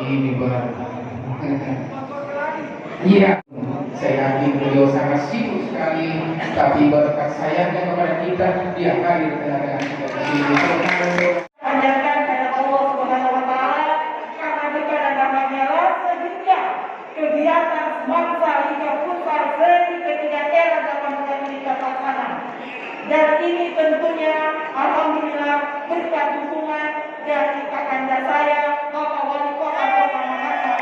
ini berat. Iya, saya yakin beliau sangat sibuk sekali, tapi berkat sayangnya kepada kita, dia hadir dengan kita di sini. Panjatkan kepada Allah Subhanahu wa Ta'ala karena berkat namanya lah sehingga kegiatan bangsa Liga Futsal seri ketiga era dapat menjadi terlaksana. Dan ini tentunya alhamdulillah berkat dukungan dari kakanda saya Bapak Wali Kota Kota Makassar.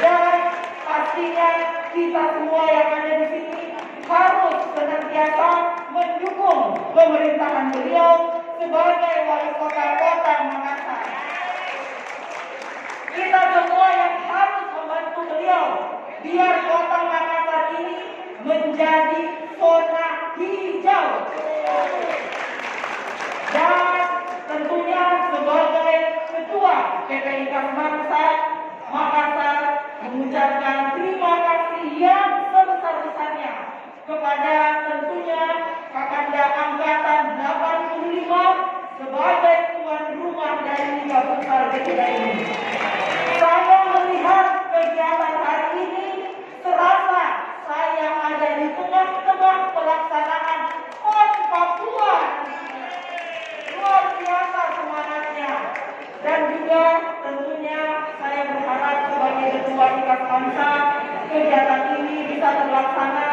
Dan pastinya kita semua yang ada di sini harus senantiasa mendukung pemerintahan beliau sebagai Wali Kota Kota Makassar. Kita semua yang harus membantu beliau biar Kota Makassar ini menjadi zona hijau. Dan tentunya sebagai Ketua PPI Kasmansa Makassar mengucapkan terima kasih yang sebesar-besarnya kepada tentunya Kakanda Angkatan 85 sebagai tuan rumah dari Liga Futsal ketiga ini. Saya melihat kegiatan hari ini serasa saya ada di tengah-tengah pelaksanaan PON Papua. Luar biasa semangatnya. Dan juga tentunya saya berharap sebagai Ketua Ikas Bangsa kegiatan ini bisa terlaksana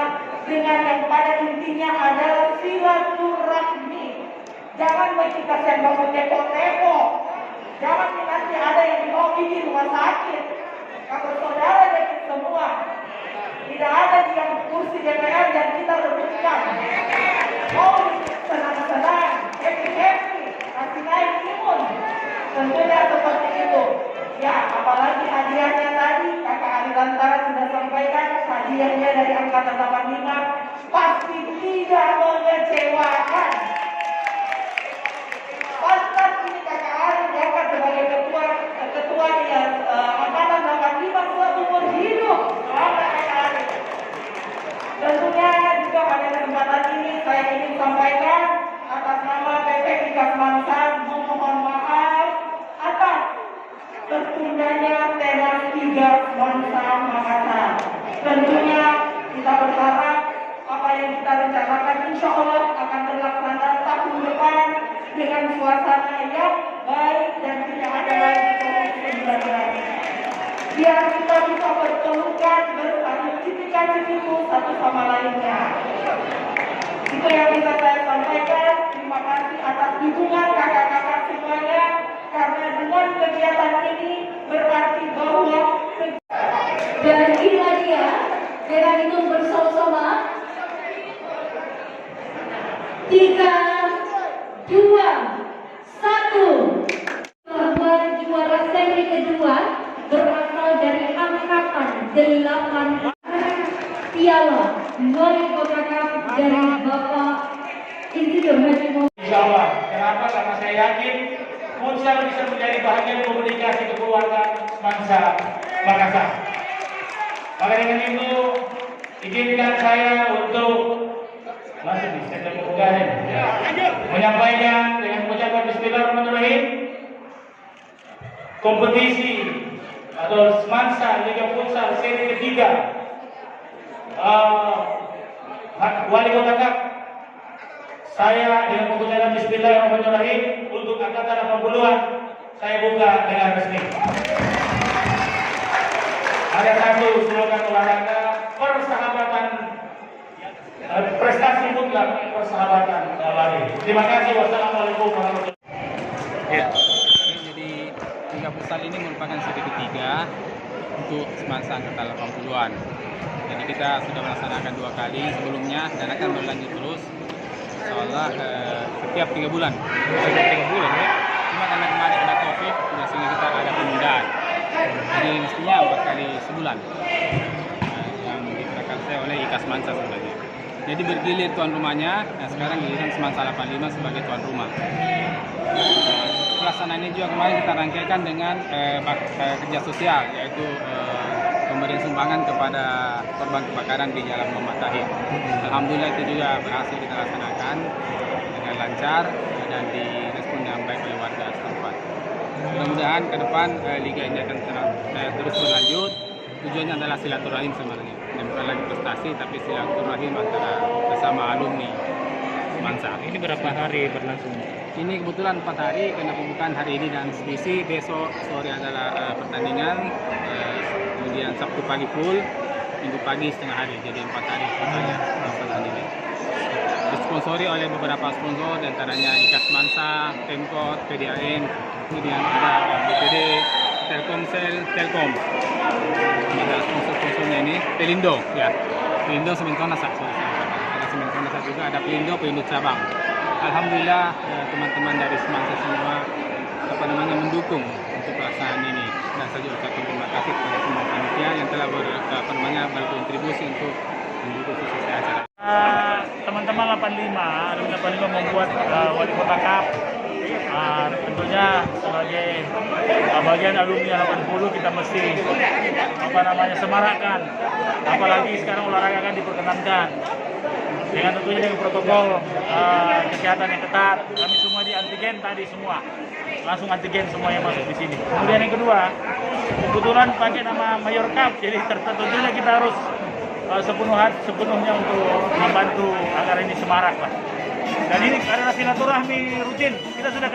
dengan yang pada intinya adalah silaturahmi. Jangan kita sembako tepo-tepo. Jangan nanti ada yang dibawa pergi rumah sakit. Kalau saudara dan semua tidak ada di yang kursi DPR yang kita rebutkan. Mau senang-senang, happy-happy, kasih naik imun. Tentunya seperti itu. Ya, apalagi hadiahnya tadi Kakak Ali Lantara sudah sampaikan, hadiahnya dari Angkatan 85 pasti tidak mengecewakan. Pantas ini Kakak Ali dapat sebagai ketua ya, Angkatan 85 seumur hidup. Selamat Kakak Ali. Tentunya juga pada kesempatan ini saya ingin sampaikan atas nama PPI Kasmansa memohon maaf atas tertundanya teras 3 Bangsa Makassar. Tentunya kita berharap apa yang kita rencanakan insya Allah akan terlaksana tahun depan dengan suasana yang baik dan tidak ada lagi COVID-19. Biar kita bisa berpelukan bersama cipika-cipiku satu sama lainnya. Itu yang bisa saya sampaikan. Terima kasih atas dukungan kakak-kakak semuanya. Karena dengan kegiatan ini berarti bahwa dan inilah dia dengan itu bersama-sama 3, 2, 1. Bahwa juara seri kedua berasal dari Angkatan 8 Piala Wali Kota Cup dari Bapak Insinyur Haji Muhammad. Insyaallah. Kenapa? Karena saya yakin futsal bisa menjadi bahagian komunikasi kekeluargaan bangsa Makassar. Maka dengan itu, izinkan saya untuk menyampaikan dengan mengucapkan Bismillahirrahmanirrahim kompetisi atau Semansa Liga Futsal seri ketiga Wali Kota Cup. Saya dengan mengucapkan Bismillahirrahmanirrahim untuk angkatan 80-an saya buka dengan resmi. Ada satu slogan olahraga persahabatan, prestasi mutlak persahabatan abadi. Terima kasih. Wassalamualaikum warahmatullahi wabarakatuh. Ya, jadi Liga Futsal ini merupakan seri ketiga untuk Semansa angkatan 80-an. Jadi kita sudah melaksanakan 2 kali sebelumnya dan akan berlanjut terus. Insyaallah setiap 3 bulan. Setiap 3 bulan ya. Cuma karena kemarin ada Covid, sehingga kita ada penundaan. Jadi mestinya 4 kali sebulan. Yang diprakarsai oleh IKAS Mansa sebenarnya. Jadi bergilir tuan rumahnya. Nah, sekarang giliran Semansa 85 sebagai tuan rumah. Pelaksanaan ini juga kemarin kita rangkaikan dengan kerja sosial, yaitu pemberian sumbangan kepada korban kebakaran di Jalan Muhammad Tahir. Alhamdulillah itu juga berhasil kita laksanakan dengan lancar dan direspon dengan baik oleh warga setempat. Mudah-mudahan ke depan liga ini akan terus berlanjut. Tujuannya adalah silaturahim sebenarnya, bukan lagi prestasi tapi silaturahim antara bersama alumni Semansa. Ini berapa hari berlangsung? Ini kebetulan 4 hari karena pembukaan hari ini dan selisih, besok sore adalah pertandingan, kemudian Sabtu pagi full, Minggu pagi setengah hari, jadi 4 hari totalnya pelaksanaan ini. Disponsori oleh beberapa sponsor, diantaranya IKAS Mansa, Pemkot, PDAM, kemudian ada BPD, Telkomsel, Telkom. Ada sponsor-sponsornya ini, Pelindo, ya, Pelindo Sementonas, ada Sementonas juga, ada Pelindo cabang. Alhamdulillah teman-teman dari Semansa semua mendukung untuk pelaksanaan ini, dan saya juga ucapkan terima kasih kepada semua panitia yang telah berkontribusi untuk mendukung suksesnya acara. Teman-teman 85 membuat Wali Kota Cup. Tentunya sebagai bagian alumni 80 kita mesti semarakkan, apalagi sekarang olahraga kan diperkenankan dengan tentunya dengan protokol kesehatan yang ketat. Kami semua di antigen tadi semua, langsung antigen semua yang masuk di sini. Kemudian yang kedua, kebetulan pakai nama Mayor Cup, jadi tentunya kita harus sepenuhnya untuk membantu agar ini semarak lah. Dan ini adalah silaturahmi rutin. Kita sudah